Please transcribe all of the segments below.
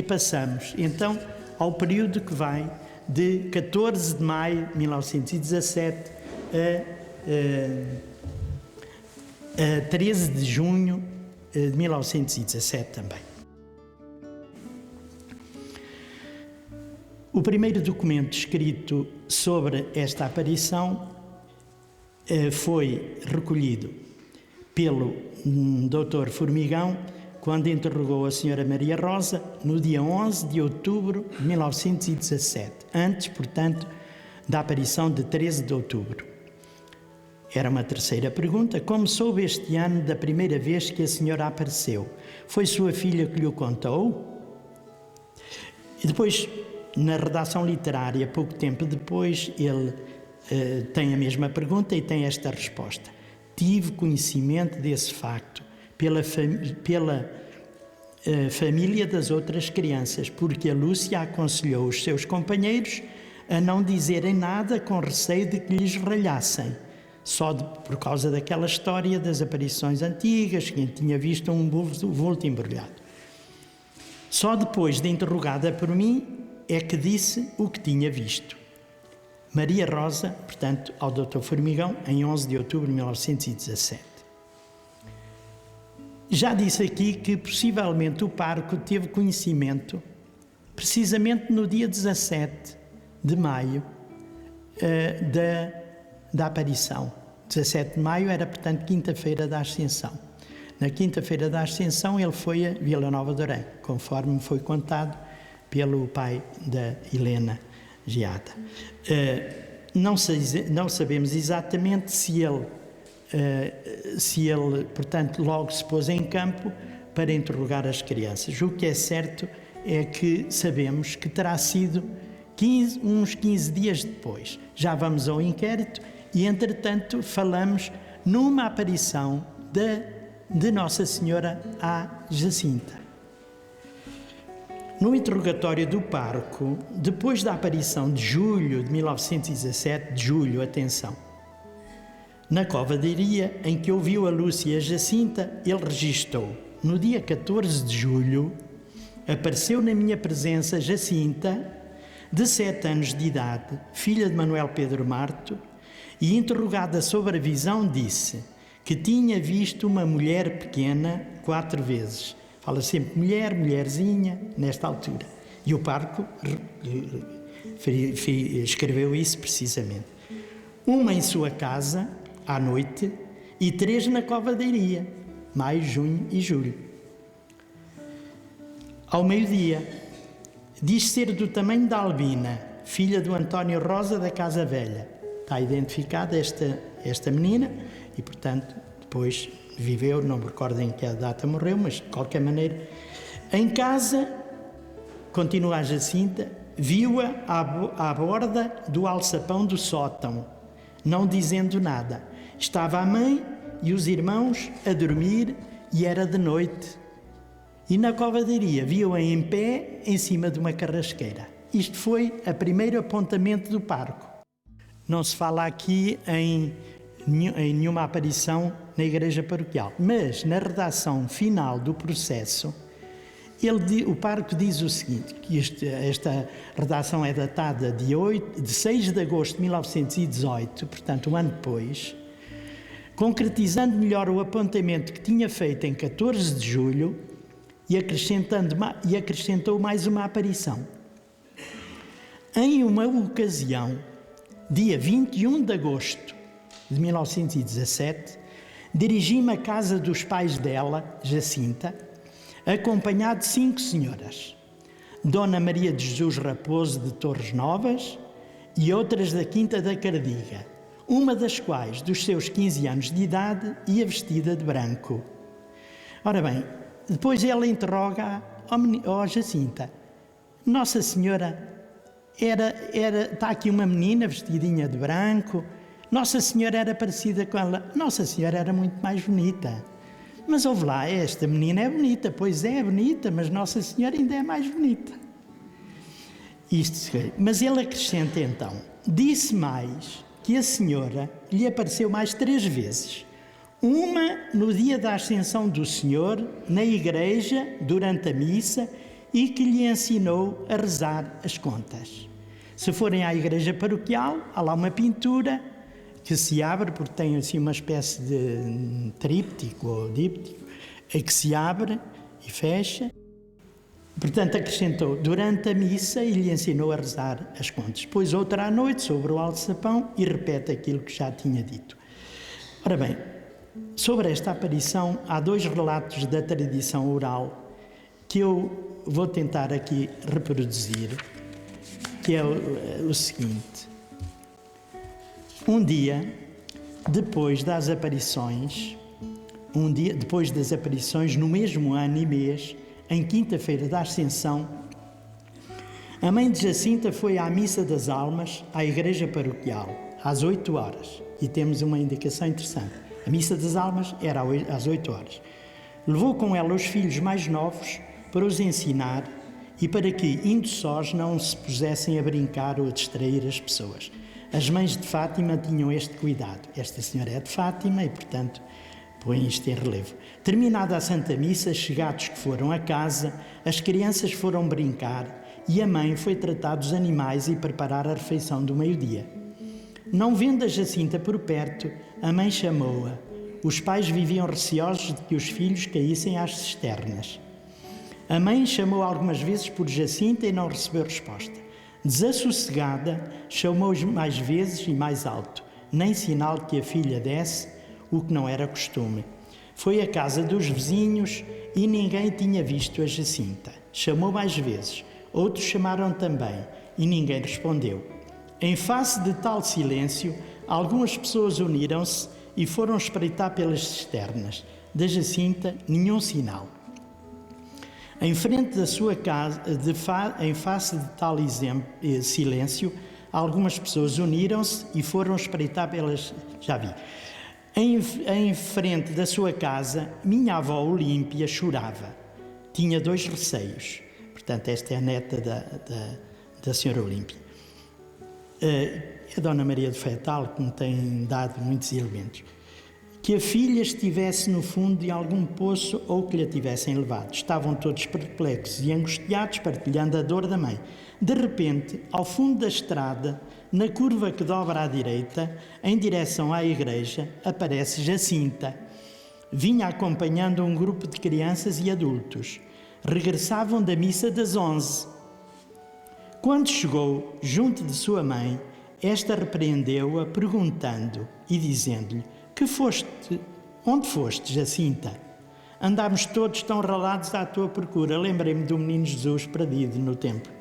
passamos então ao período que vai de 14 de maio de 1917 a 13 de junho de 1917 também. O primeiro documento escrito sobre esta aparição foi recolhido pelo Dr. Formigão quando interrogou a Sra. Maria Rosa no dia 11 de outubro de 1917, antes, portanto, da aparição de 13 de outubro. Era uma terceira pergunta. Como soube este ano da primeira vez que a senhora apareceu? Foi sua filha que lhe o contou? E depois, na redação literária, pouco tempo depois, ele tem a mesma pergunta e tem esta resposta. Tive conhecimento desse facto pela família das outras crianças, porque a Lúcia aconselhou os seus companheiros a não dizerem nada com receio de que lhes ralhassem, por causa daquela história das aparições antigas, que tinha visto um vulto embrulhado. Só depois de interrogada por mim é que disse o que tinha visto. Maria Rosa, portanto, ao Dr. Formigão, em 11 de outubro de 1917. Já disse aqui que possivelmente o pároco teve conhecimento precisamente no dia 17 de maio da aparição. 17 de maio era, portanto, quinta-feira da Ascensão. Na quinta-feira da Ascensão ele foi a Vila Nova de Orém, conforme me foi contado pelo pai da Helena Geada. Não sabemos exatamente se ele, portanto, logo se pôs em campo para interrogar as crianças. O que é certo é que sabemos que terá sido uns 15 dias depois. Já vamos ao inquérito e, entretanto, falamos numa aparição de Nossa Senhora à Jacinta. No interrogatório do pároco, depois da aparição de julho de 1917, atenção, na Cova de Iria, em que ouviu a Lúcia e a Jacinta, ele registou: no dia 14 de julho, apareceu na minha presença Jacinta, de 7 anos de idade, filha de Manuel Pedro Marto, e interrogada sobre a visão, disse que tinha visto uma mulher pequena 4 vezes. Fala sempre mulher, mulherzinha, nesta altura. E o pároco escreveu isso precisamente. Uma em sua casa, à noite, e 3 na Cova de Iria, maio, junho e julho. Ao meio-dia, diz ser do tamanho da Albina, filha do António Rosa da Casa Velha. Está identificada esta menina e, portanto, depois viveu, não me recordo em que data morreu, mas de qualquer maneira, em casa, continua a Jacinta, viu-a à borda do alçapão do sótão, não dizendo nada. Estava a mãe e os irmãos a dormir e era de noite. E na Cova de Iria viu-a em pé em cima de uma carrasqueira. Isto foi o primeiro apontamento do pároco. Não se fala aqui em nenhuma aparição na igreja paroquial, mas na redação final do processo, o pároco diz o seguinte, que esta redação é datada de 6 de agosto de 1918, portanto um ano depois, concretizando melhor o apontamento que tinha feito em 14 de julho e acrescentou mais uma aparição. Em uma ocasião, dia 21 de agosto de 1917, dirigi-me à casa dos pais dela, Jacinta, acompanhado de 5 senhoras, Dona Maria de Jesus Raposo de Torres Novas e outras da Quinta da Cardiga, uma das quais, dos seus 15 anos de idade, ia vestida de branco. Ora bem, depois ela interroga a Jacinta: Nossa Senhora, está aqui uma menina vestidinha de branco, Nossa Senhora era parecida com ela. Nossa Senhora era muito mais bonita. Mas ouve lá, esta menina é bonita. Pois é bonita, mas Nossa Senhora ainda é mais bonita. Mas ele acrescenta então: disse mais que a Senhora lhe apareceu mais 3 vezes. Uma no dia da Ascensão do Senhor, na igreja, durante a missa, e que lhe ensinou a rezar as contas. Se forem à igreja paroquial, há lá uma pintura que se abre, porque tem assim uma espécie de tríptico ou díptico, que se abre e fecha. Portanto, acrescentou, durante a missa, e lhe ensinou a rezar as contas. Depois, outra à noite, sobre o alçapão, e repete aquilo que já tinha dito. Ora bem, sobre esta aparição, há 2 relatos da tradição oral que eu vou tentar aqui reproduzir, que é o seguinte. Um dia, depois das aparições, no mesmo ano e mês, em quinta-feira da Ascensão, a mãe de Jacinta foi à Missa das Almas, à igreja paroquial, às 8 horas. E temos uma indicação interessante. A Missa das Almas era às 8 horas. Levou com ela os filhos mais novos para os ensinar e para que, indo sós, não se pusessem a brincar ou a distrair as pessoas. As mães de Fátima tinham este cuidado. Esta senhora é de Fátima e, portanto, põe isto em relevo. Terminada a Santa Missa, chegados que foram a casa, as crianças foram brincar e a mãe foi tratar dos animais e preparar a refeição do meio-dia. Não vendo a Jacinta por perto, a mãe chamou-a. Os pais viviam receosos de que os filhos caíssem às cisternas. A mãe chamou algumas vezes por Jacinta e não recebeu resposta. Desassossegada, chamou mais vezes e mais alto, nem sinal que a filha desse, o que não era costume. Foi à casa dos vizinhos e ninguém tinha visto a Jacinta. Chamou mais vezes, outros chamaram também e ninguém respondeu. Em face de tal silêncio, algumas pessoas uniram-se e foram espreitar pelas cisternas. Da Jacinta, nenhum sinal. Em frente da sua casa, em face de tal silêncio, algumas pessoas uniram-se e foram espreitar pelas... Já vi. Em frente da sua casa, minha avó Olímpia chorava. Tinha 2 receios. Portanto, esta é a neta da senhora Olímpia. É a Dona Maria do Fetal que me tem dado muitos elementos. Que a filha estivesse no fundo de algum poço ou que lhe tivessem levado. Estavam todos perplexos e angustiados, partilhando a dor da mãe. De repente, ao fundo da estrada, na curva que dobra à direita, em direção à igreja, aparece Jacinta. Vinha acompanhando um grupo de crianças e adultos. Regressavam da missa das 11. Quando chegou junto de sua mãe, esta repreendeu-a perguntando e dizendo-lhe: onde foste, Jacinta? Andámos todos tão ralados à tua procura. Lembrei-me do menino Jesus perdido no templo.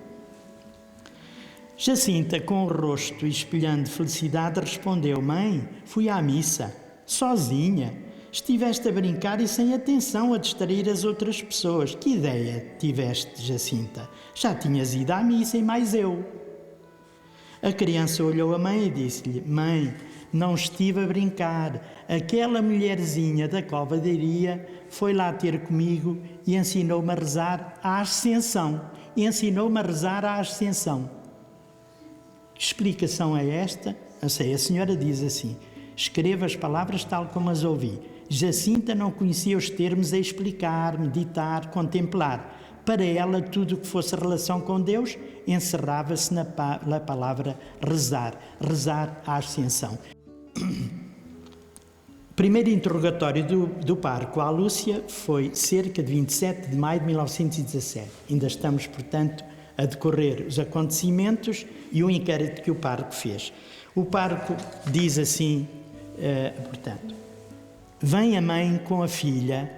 Jacinta, com o rosto espelhando felicidade, respondeu: Mãe, fui à missa, sozinha. Estiveste a brincar e sem atenção a distrair as outras pessoas. Que ideia tiveste, Jacinta? Já tinhas ido à missa e mais eu. A criança olhou a mãe e disse-lhe: Mãe, não estive a brincar. Aquela mulherzinha da covadeiria foi lá ter comigo e ensinou-me a rezar à Ascensão. Que explicação é esta? A senhora diz assim: escreva as palavras tal como as ouvi. Jacinta não conhecia os termos a explicar, meditar, contemplar. Para ela, tudo o que fosse relação com Deus encerrava-se na palavra rezar à Ascensão. O primeiro interrogatório do parco à Lúcia foi cerca de 27 de maio de 1917. Ainda estamos, portanto, a decorrer os acontecimentos e o inquérito que o parco fez. O parco diz assim, portanto: vem a mãe com a filha,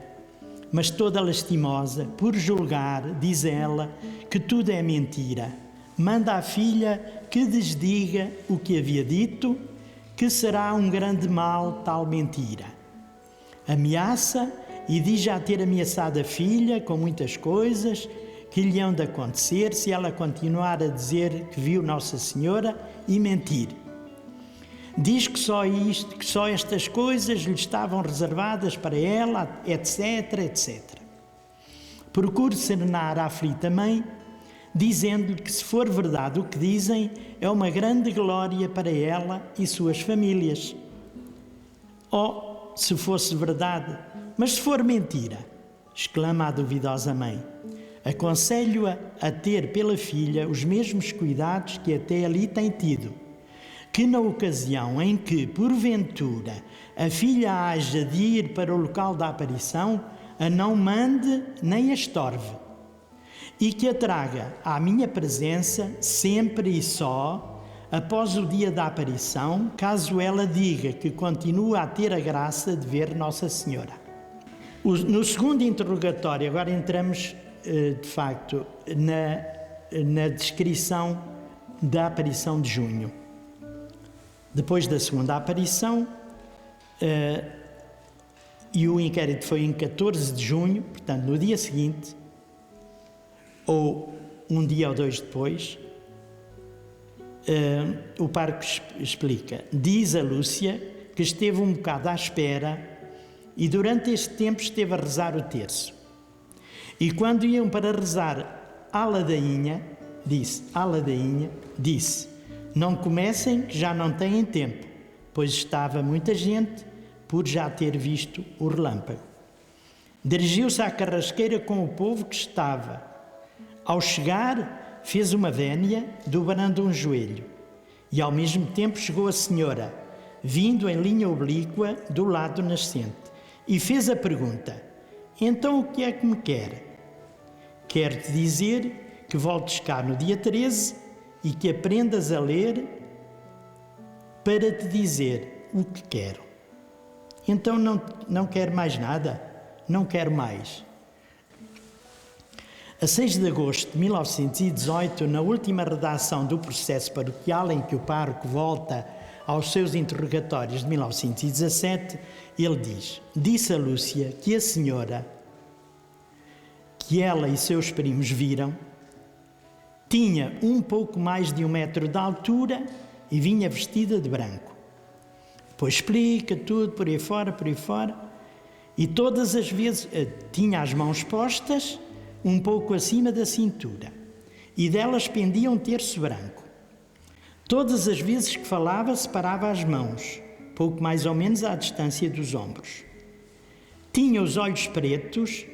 mas toda lastimosa, por julgar, diz ela, que tudo é mentira. Manda à filha que desdiga o que havia dito, que será um grande mal tal mentira. Ameaça e diz já ter ameaçado a filha com muitas coisas que lhe hão de acontecer se ela continuar a dizer que viu Nossa Senhora e mentir. Diz que só estas coisas lhe estavam reservadas para ela, etc, etc. Procure serenar a aflita mãe, dizendo-lhe que, se for verdade o que dizem, é uma grande glória para ela e suas famílias. Oh, se fosse verdade, mas se for mentira, exclama a duvidosa mãe. Aconselho-a a ter pela filha os mesmos cuidados que até ali tem tido, que na ocasião em que, porventura, a filha haja de ir para o local da aparição, a não mande nem a estorve, e que a traga à minha presença sempre e só, após o dia da aparição, caso ela diga que continua a ter a graça de ver Nossa Senhora. No segundo interrogatório, agora entramos, de facto, na descrição da aparição de junho. Depois da segunda aparição, e o inquérito foi em 14 de junho, portanto, no dia seguinte, ou um dia ou dois depois, o pároco explica. Diz a Lúcia que esteve um bocado à espera e durante este tempo esteve a rezar o terço. E quando iam para rezar à ladainha, disse, não comecem que já não têm tempo, pois estava muita gente por já ter visto o relâmpago. Dirigiu-se à carrasqueira com o povo que estava. Ao chegar, fez uma vénia, dobrando um joelho, e ao mesmo tempo chegou a senhora, vindo em linha oblíqua do lado nascente, e fez a pergunta: então o que é que me quer? Quero-te dizer que voltes cá no dia 13 e que aprendas a ler para te dizer o que quero. Então não quero mais nada, não quero mais. A 6 de agosto de 1918, na última redação do processo paroquial em que o pároco volta aos seus interrogatórios de 1917, ele diz: disse a Lúcia que a senhora, que ela e seus primos viram, tinha um pouco mais de 1 metro de altura e vinha vestida de branco. Depois explica tudo por aí fora, e todas as vezes tinha as mãos postas um pouco acima da cintura, e delas pendia um terço branco. Todas as vezes que falava, separava as mãos, pouco mais ou menos à distância dos ombros. Tinha os olhos pretos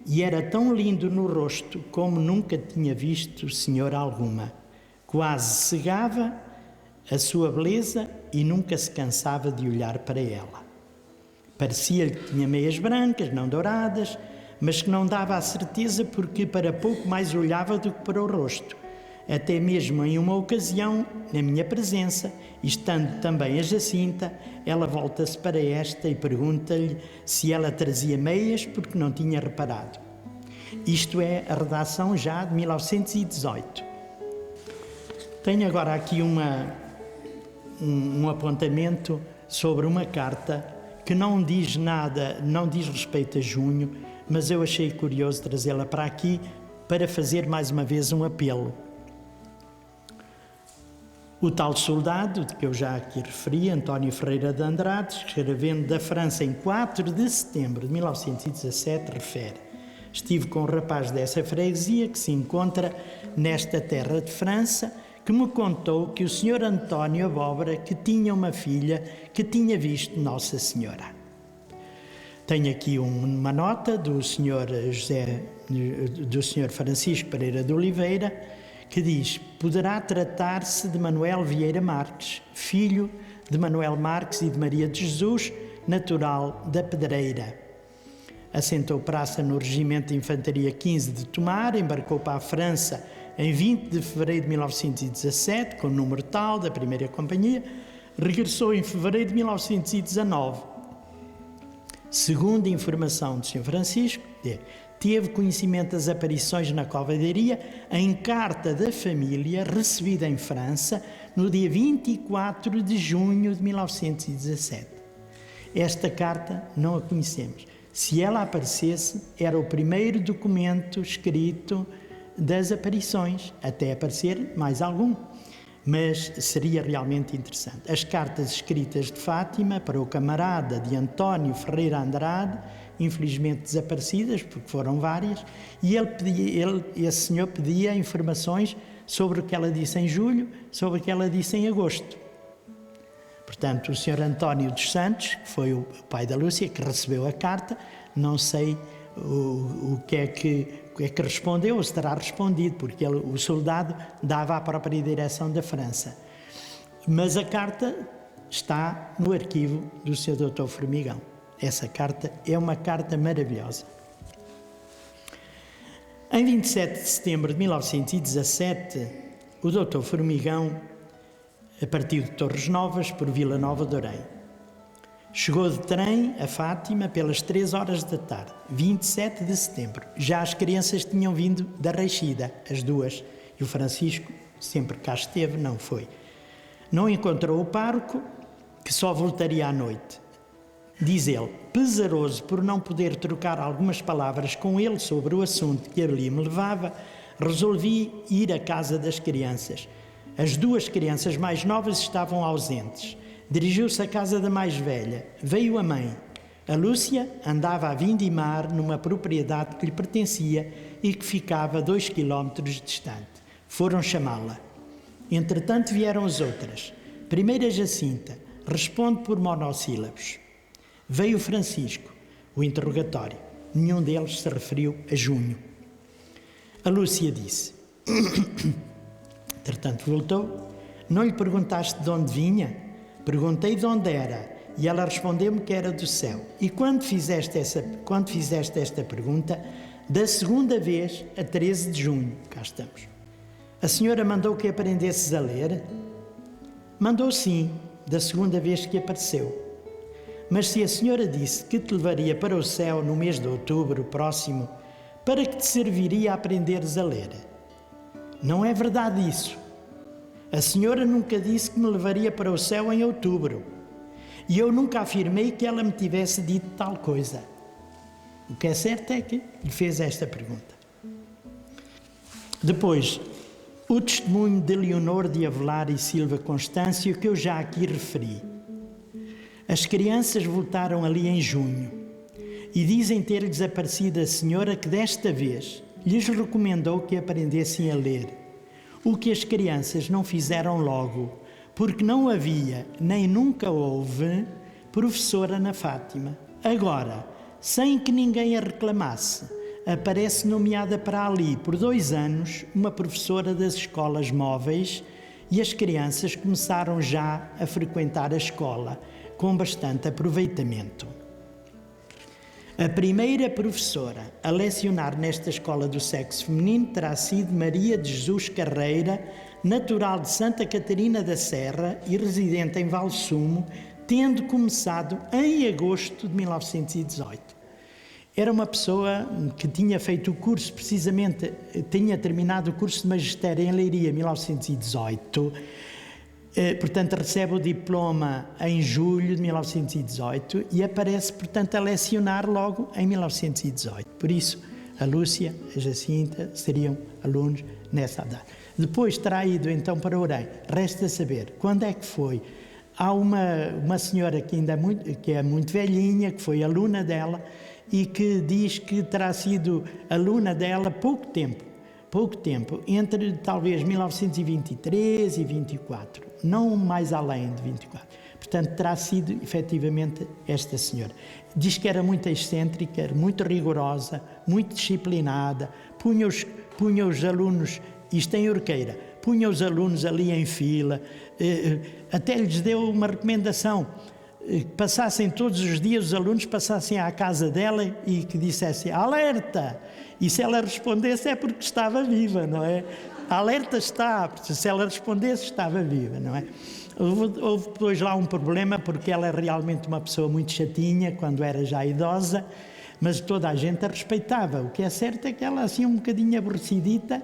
e era tão lindo no rosto como nunca tinha visto senhora alguma. Quase cegava a sua beleza e nunca se cansava de olhar para ela. Parecia-lhe que tinha meias brancas, não douradas, mas que não dava a certeza porque para pouco mais olhava do que para o rosto. Até mesmo em uma ocasião, na minha presença, e estando também a Jacinta, ela volta-se para esta e pergunta-lhe se ela trazia meias porque não tinha reparado. Isto é a redação já de 1918. Tenho agora aqui um apontamento sobre uma carta que não diz nada, não diz respeito a junho, mas eu achei curioso trazê-la para aqui para fazer mais uma vez um apelo. O tal soldado, de que eu já aqui referi, António Ferreira de Andrade, escrevendo da França em 4 de setembro de 1917, refere: estive com um rapaz dessa freguesia que se encontra nesta terra de França, que me contou que o senhor António Abóbora que tinha uma filha que tinha visto Nossa Senhora. Tenho aqui uma nota do senhor Francisco Pereira de Oliveira, que diz: poderá tratar-se de Manuel Vieira Marques, filho de Manuel Marques e de Maria de Jesus, natural da Pedreira. Assentou praça no Regimento de Infantaria 15 de Tomar, embarcou para a França em 20 de fevereiro de 1917, com o número tal da primeira companhia, regressou em fevereiro de 1919. Segundo a informação do Sr. Francisco, teve conhecimento das aparições na Covadeiria em carta da família recebida em França no dia 24 de junho de 1917. Esta carta não a conhecemos. Se ela aparecesse, era o primeiro documento escrito das aparições, até aparecer mais algum. Mas seria realmente interessante. As cartas escritas de Fátima para o camarada de António Ferreira Andrade, infelizmente desaparecidas, porque foram várias, e esse senhor pedia informações sobre o que ela disse em julho, sobre o que ela disse em agosto. Portanto, o senhor António dos Santos, que foi o pai da Lúcia, que recebeu a carta, não sei é que respondeu ou se terá respondido, porque o soldado dava a própria direção da França. Mas a carta está no arquivo do Sr. Dr. Formigão. Essa carta é uma carta maravilhosa. Em 27 de setembro de 1917, o Dr. Formigão partiu de Torres Novas por Vila Nova de Orém. Chegou de trem a Fátima pelas 3 horas da tarde, 27 de setembro. Já as crianças tinham vindo da Reixida, as duas, e o Francisco sempre cá esteve, não foi. Não encontrou o pároco, que só voltaria à noite. Diz ele, pesaroso por não poder trocar algumas palavras com ele sobre o assunto que ali me levava, resolvi ir à casa das crianças. As 2 crianças mais novas estavam ausentes. Dirigiu-se à casa da mais velha. Veio a mãe. A Lúcia andava a vindimar numa propriedade que lhe pertencia e que ficava 2 quilómetros distante. Foram chamá-la. Entretanto vieram as outras. Primeiro a Jacinta. Responde por monossílabos. Veio Francisco. O interrogatório. Nenhum deles se referiu a junho. A Lúcia disse. Entretanto voltou. Não lhe perguntaste de onde vinha? Perguntei de onde era e ela respondeu-me que era do céu. E quando fizeste esta pergunta, da segunda vez, a 13 de junho, cá estamos. A senhora mandou que aprendesses a ler? Mandou sim, da segunda vez que apareceu. Mas se a senhora disse que te levaria para o céu no mês de outubro próximo, para que te serviria a aprenderes a ler? Não é verdade isso. A senhora nunca disse que me levaria para o céu em outubro. E eu nunca afirmei que ela me tivesse dito tal coisa. O que é certo é que lhe fez esta pergunta. Depois, o testemunho de Leonor de Avelar e Silva Constâncio, que eu já aqui referi. As crianças voltaram ali em junho e dizem ter-lhes aparecido a senhora que desta vez lhes recomendou que aprendessem a ler. O que as crianças não fizeram logo, porque não havia, nem nunca houve, professora na Fátima. Agora, sem que ninguém a reclamasse, aparece nomeada para ali, por 2 anos, uma professora das escolas móveis e as crianças começaram já a frequentar a escola, com bastante aproveitamento. A primeira professora a lecionar nesta escola do sexo feminino terá sido Maria de Jesus Carreira, natural de Santa Catarina da Serra e residente em Valsumo, tendo começado em agosto de 1918. Era uma pessoa que tinha feito o curso, precisamente, tinha terminado o curso de magistério em Leiria em 1918, portanto recebe o diploma em julho de 1918 e aparece, portanto, a lecionar logo em 1918. Por isso, a Lúcia, a Jacinta seriam alunos nessa data. Depois terá ido então para Orém. Resta saber quando é que foi. Há uma senhora que é muito velhinha, que foi aluna dela e que diz que terá sido aluna dela pouco tempo, entre talvez 1923 e 24, não mais além de 24. Portanto, terá sido efetivamente esta senhora. Diz que era muito excêntrica, muito rigorosa, muito disciplinada, punha os alunos, isto em Urqueira, punha os alunos ali em fila, até lhes deu uma recomendação, que passassem todos os dias, os alunos passassem à casa dela e que dissessem alerta, e se ela respondesse é porque estava viva, não é? Alerta está, porque se ela respondesse estava viva, não é? Houve depois lá um problema, porque ela é realmente uma pessoa muito chatinha, quando era já idosa, mas toda a gente a respeitava. O que é certo é que ela, assim, um bocadinho aborrecidita,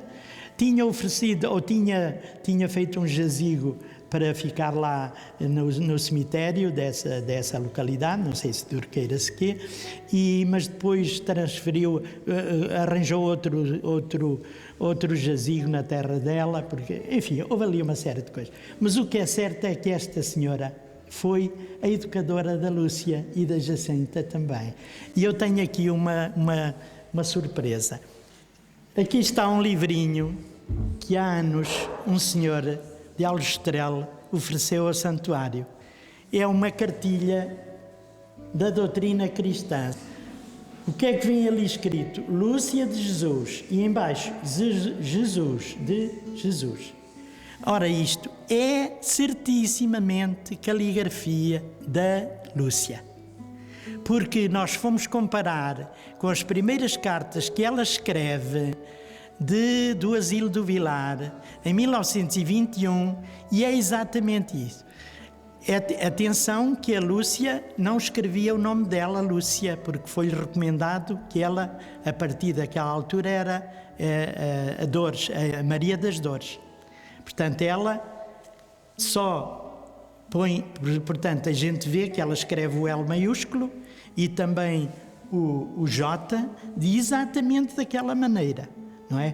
tinha oferecido, ou tinha feito um jazigo para ficar lá no cemitério dessa localidade, não sei se de Urqueira se quê, mas depois transferiu, arranjou outro jazigo na terra dela, porque, enfim, houve ali uma série de coisas. Mas o que é certo é que esta senhora foi a educadora da Lúcia e da Jacinta também. E eu tenho aqui uma surpresa. Aqui está um livrinho que há anos um senhor de Aljustrel ofereceu ao santuário. É uma cartilha da doutrina cristã. O que é que vem ali escrito? Lúcia de Jesus. E embaixo, Jesus, de Jesus. Ora, isto é certissimamente caligrafia da Lúcia. Porque nós fomos comparar com as primeiras cartas que ela escreve do Asilo do Vilar, em 1921, e é exatamente isso. Atenção que a Lúcia não escrevia o nome dela, Lúcia, porque foi-lhe recomendado que ela, a partir daquela altura, era a Maria das Dores. Portanto, ela só põe... Portanto, a gente vê que ela escreve o L maiúsculo e também o J, de exatamente daquela maneira, não é?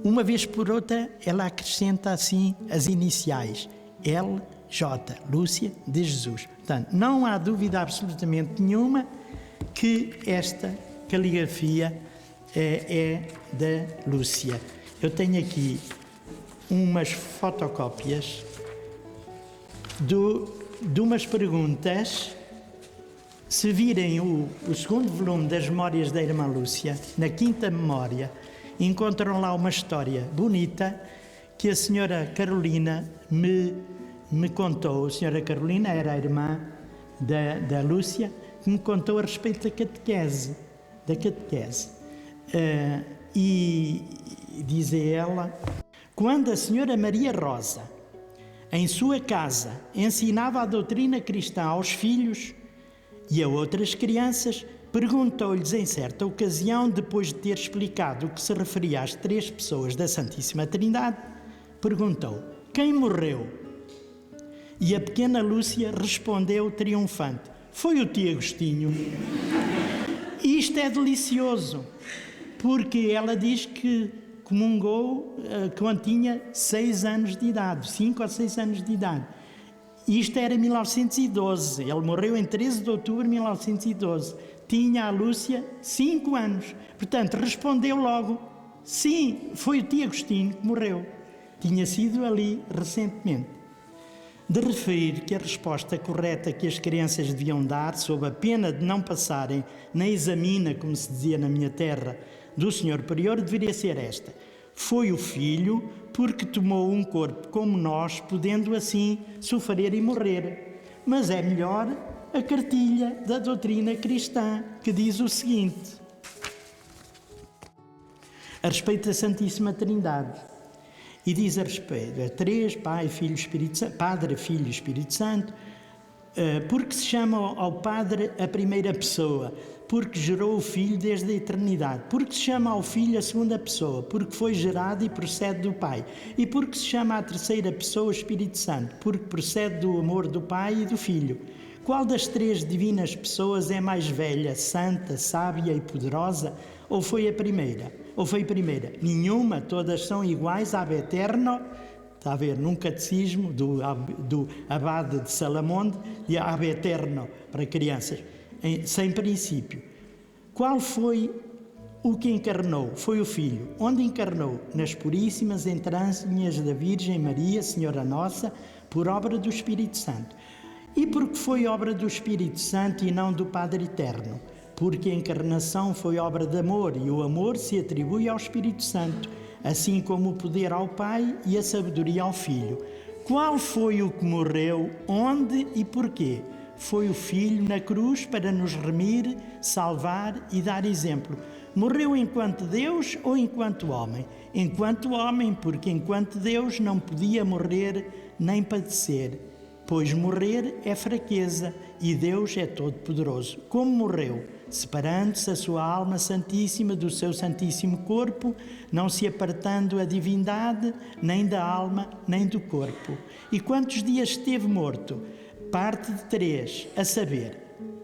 Uma vez por outra, ela acrescenta assim as iniciais, L, J, Lúcia de Jesus. Portanto, não há dúvida absolutamente nenhuma que esta caligrafia é da Lúcia. Eu tenho aqui umas fotocópias de umas perguntas. Se virem o segundo volume das Memórias da Irmã Lúcia, na quinta memória, encontram lá uma história bonita que a senhora Carolina me contou. A senhora Carolina era a irmã da Lúcia, que me contou a respeito da catequese. E diz ela, quando a senhora Maria Rosa, em sua casa, ensinava a doutrina cristã aos filhos e a outras crianças, perguntou-lhes em certa ocasião, depois de ter explicado o que se referia às 3 pessoas da Santíssima Trindade, perguntou, quem morreu? E a pequena Lúcia respondeu triunfante, foi o tio Agostinho. E isto é delicioso, porque ela diz que comungou quando tinha 6 anos de idade, 5 ou 6 anos de idade. Isto era em 1912, ele morreu em 13 de outubro de 1912. Tinha a Lúcia 5 anos. Portanto, respondeu logo, sim, foi o tio Agostinho que morreu. Tinha sido ali recentemente. De referir que a resposta correta que as crianças deviam dar, sob a pena de não passarem na examina, como se dizia na minha terra, do Senhor Prior, deveria ser esta. Foi o Filho, porque tomou um corpo como nós, podendo assim sofrer e morrer. Mas é melhor a cartilha da doutrina cristã, que diz o seguinte, a respeito da Santíssima Trindade. E diz a respeito a 3, Pai, Filho, Espírito Santo, Padre, Filho e Espírito Santo, porque se chama ao Padre a primeira pessoa, porque gerou o Filho desde a eternidade, porque se chama ao Filho a segunda pessoa, porque foi gerado e procede do Pai, e porque se chama à terceira pessoa o Espírito Santo, porque procede do amor do Pai e do Filho. Qual das 3 divinas pessoas é mais velha, santa, sábia e poderosa? Ou foi a primeira? Nenhuma, todas são iguais ab eterno. Está a ver, num catecismo do abade de Salamonde, e ab eterno para crianças, sem princípio. Qual foi o que encarnou? Foi o Filho. Onde encarnou? Nas puríssimas entranhas da Virgem Maria, Senhora Nossa, por obra do Espírito Santo. E porque foi obra do Espírito Santo e não do Padre Eterno? Porque a encarnação foi obra de amor e o amor se atribui ao Espírito Santo, assim como o poder ao Pai e a sabedoria ao Filho. Qual foi o que morreu, onde e porquê? Foi o Filho na cruz para nos remir, salvar e dar exemplo. Morreu enquanto Deus ou enquanto homem? Enquanto homem, porque enquanto Deus não podia morrer nem padecer, pois morrer é fraqueza e Deus é todo-poderoso. Como morreu? Separando-se a sua alma santíssima do seu santíssimo corpo, não se apartando a divindade, nem da alma, nem do corpo. E quantos dias esteve morto? Parte de 3, a saber,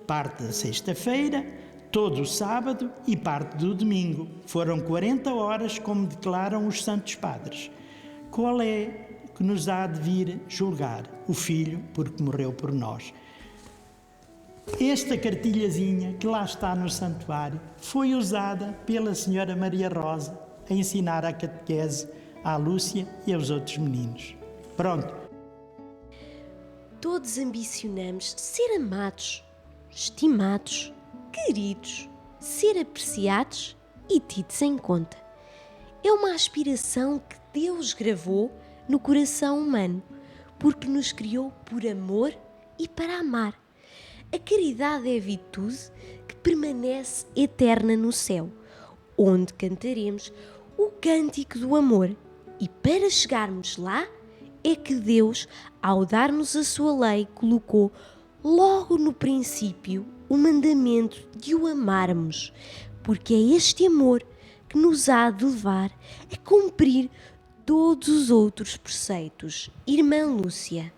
parte da sexta-feira, todo o sábado e parte do domingo. Foram 40 horas, como declaram os santos padres. Qual é que nos há de vir julgar? O Filho, porque morreu por nós. Esta cartilhazinha que lá está no santuário foi usada pela senhora Maria Rosa a ensinar a catequese à Lúcia e aos outros meninos. Pronto. Todos ambicionamos ser amados, estimados, queridos, ser apreciados e tidos em conta. É uma aspiração que Deus gravou no coração humano, porque nos criou por amor e para amar. A caridade é a virtude que permanece eterna no céu, onde cantaremos o cântico do amor. E para chegarmos lá, é que Deus, ao dar-nos a sua lei, colocou logo no princípio o mandamento de o amarmos, porque é este amor que nos há de levar a cumprir todos os outros preceitos. Irmã Lúcia.